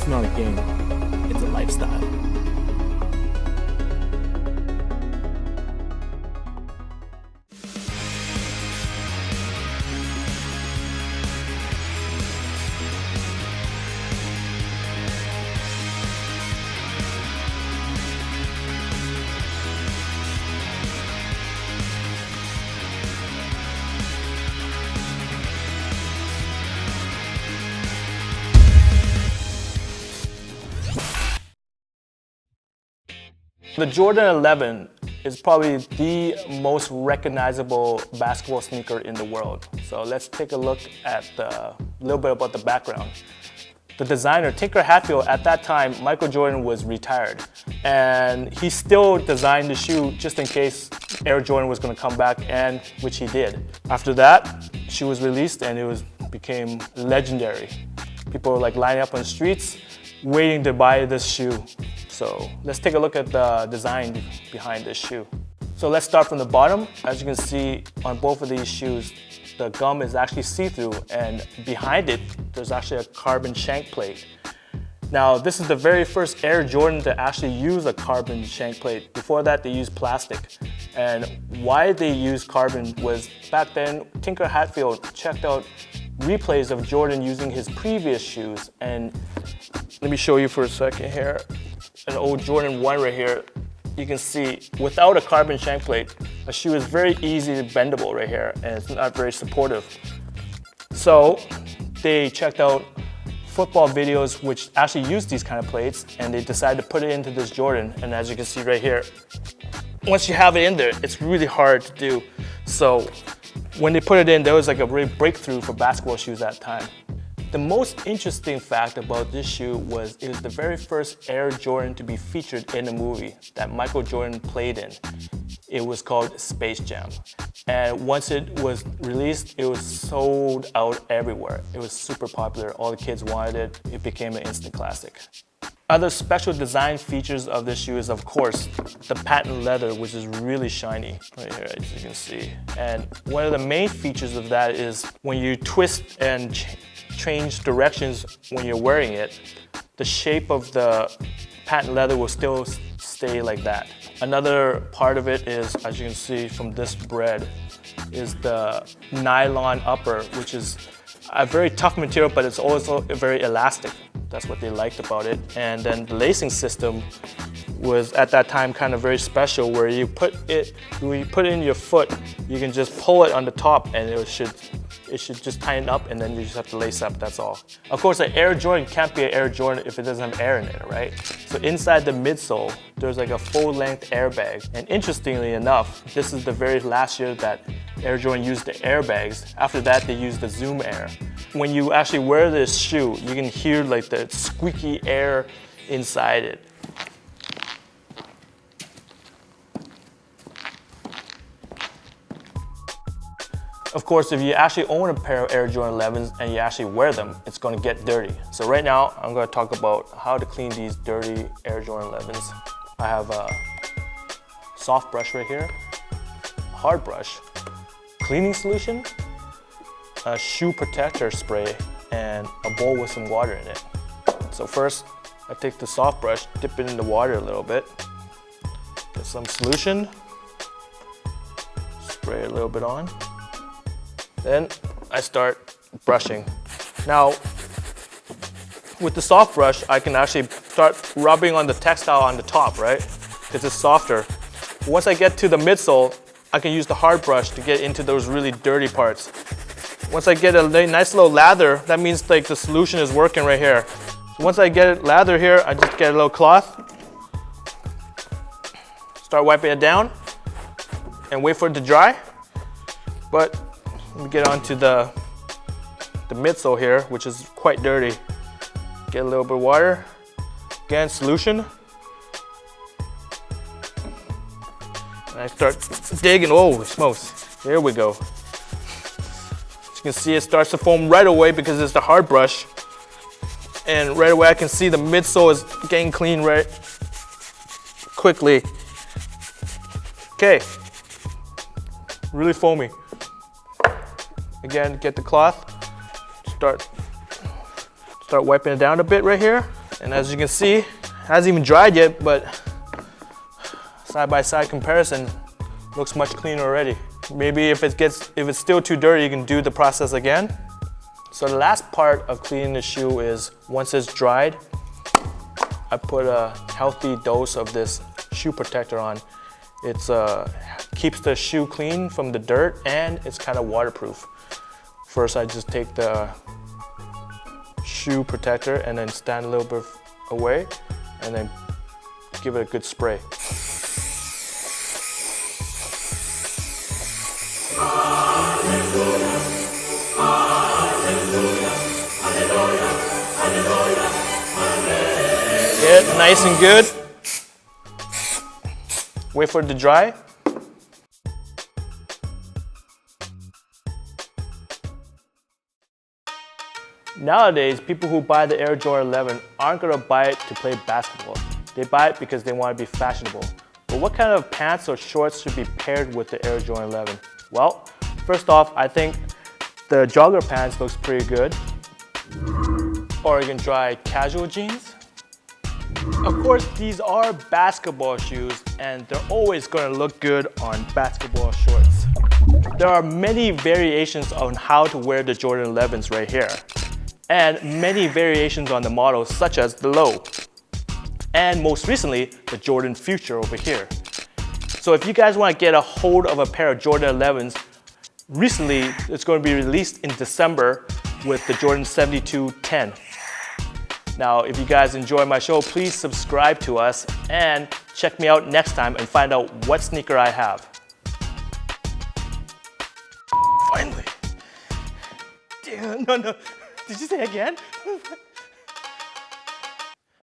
not a game, it's a lifestyle. The Jordan 11 is probably the most recognizable basketball sneaker in the world. So let's take a look at a little bit about the background. The designer, Tinker Hatfield, at that time, Michael Jordan was retired. And he still designed the shoe just in case Air Jordan was going to come back, and which he did. After that, the shoe was released and it became legendary. People were like lining up on the streets, waiting to buy this shoe. So let's take a look at the design behind this shoe. So let's start from the bottom. As you can see on both of these shoes, the gum is actually see-through, and behind it, there's actually a carbon shank plate. Now, this is the very first Air Jordan to actually use a carbon shank plate. Before that, they used plastic. And why they used carbon was back then, Tinker Hatfield checked out replays of Jordan using his previous shoes. And let me show you for a second here. An old Jordan 1 right here. You can see without a carbon shank plate, a shoe is very easy to bendable right here, and it's not very supportive. So they checked out football videos which actually use these kind of plates, and they decided to put it into this Jordan. And as you can see right here, once you have it in there, it's really hard to do. So when they put it in, there was like a real breakthrough for basketball shoes at that time. The most interesting fact about this shoe was it was the very first Air Jordan to be featured in a movie that Michael Jordan played in. It was called Space Jam. And once it was released, it was sold out everywhere. It was super popular. All the kids wanted it. It became an instant classic. Other special design features of this shoe is, of course, the patent leather, which is really shiny right here, as you can see. And one of the main features of that is when you twist and change directions when you're wearing it, the shape of the patent leather will still stay like that. Another part of it is, as you can see from this bread, is the nylon upper, which is a very tough material, but it's also very elastic. That's what they liked about it. And then the lacing system was at that time kind of very special, where when you put it in your foot, you can just pull it on the top and it should just tighten up, and then you just have to lace up, that's all. Of course, an Air Jordan can't be an Air Jordan if it doesn't have air in it, right? So inside the midsole, there's like a full-length airbag. And interestingly enough, this is the very last year that Air Jordan used the airbags. After that, they used the Zoom Air. When you actually wear this shoe, you can hear like the squeaky air inside it. Of course, if you actually own a pair of Air Jordan 11s and you actually wear them, it's going to get dirty. So right now, I'm going to talk about how to clean these dirty Air Jordan 11s. I have a soft brush right here, hard brush, cleaning solution, a shoe protector spray, and a bowl with some water in it. So first, I take the soft brush, dip it in the water a little bit, get some solution, spray a little bit on. Then I start brushing. Now, with the soft brush, I can actually start rubbing on the textile on the top, right? Because it's softer. Once I get to the midsole, I can use the hard brush to get into those really dirty parts. Once I get a nice little lather, that means like the solution is working right here. So once I get it lather here, I just get a little cloth, start wiping it down, and wait for it to dry. But let me get onto the midsole here, which is quite dirty. Get a little bit of water, again solution, and I start digging. Oh, smokes! There we go. As you can see, it starts to foam right away because it's the hard brush, and right away I can see the midsole is getting clean right quickly. Okay, really foamy. Again, get the cloth, start wiping it down a bit right here. And as you can see, it hasn't even dried yet, but side-by-side comparison looks much cleaner already. Maybe if it's still too dirty, you can do the process again. So the last part of cleaning the shoe is once it's dried, I put a healthy dose of this shoe protector on. It keeps the shoe clean from the dirt and it's kind of waterproof. First, I just take the shoe protector and then stand a little bit away and then give it a good spray. Get it nice and good. Wait for it to dry. Nowadays, people who buy the Air Jordan 11 aren't going to buy it to play basketball. They buy it because they want to be fashionable. But what kind of pants or shorts should be paired with the Air Jordan 11? Well, first off, I think the jogger pants looks pretty good. Or you can try casual jeans. Of course, these are basketball shoes and they're always going to look good on basketball shorts. There are many variations on how to wear the Jordan 11s right here. And many variations on the models such as the low. And most recently, the Jordan Future over here. So if you guys want to get a hold of a pair of Jordan 11s, recently it's going to be released in December with the Jordan 7210. Now, if you guys enjoy my show, please subscribe to us and check me out next time and find out what sneaker I have. Finally. Damn, no. Did you say again?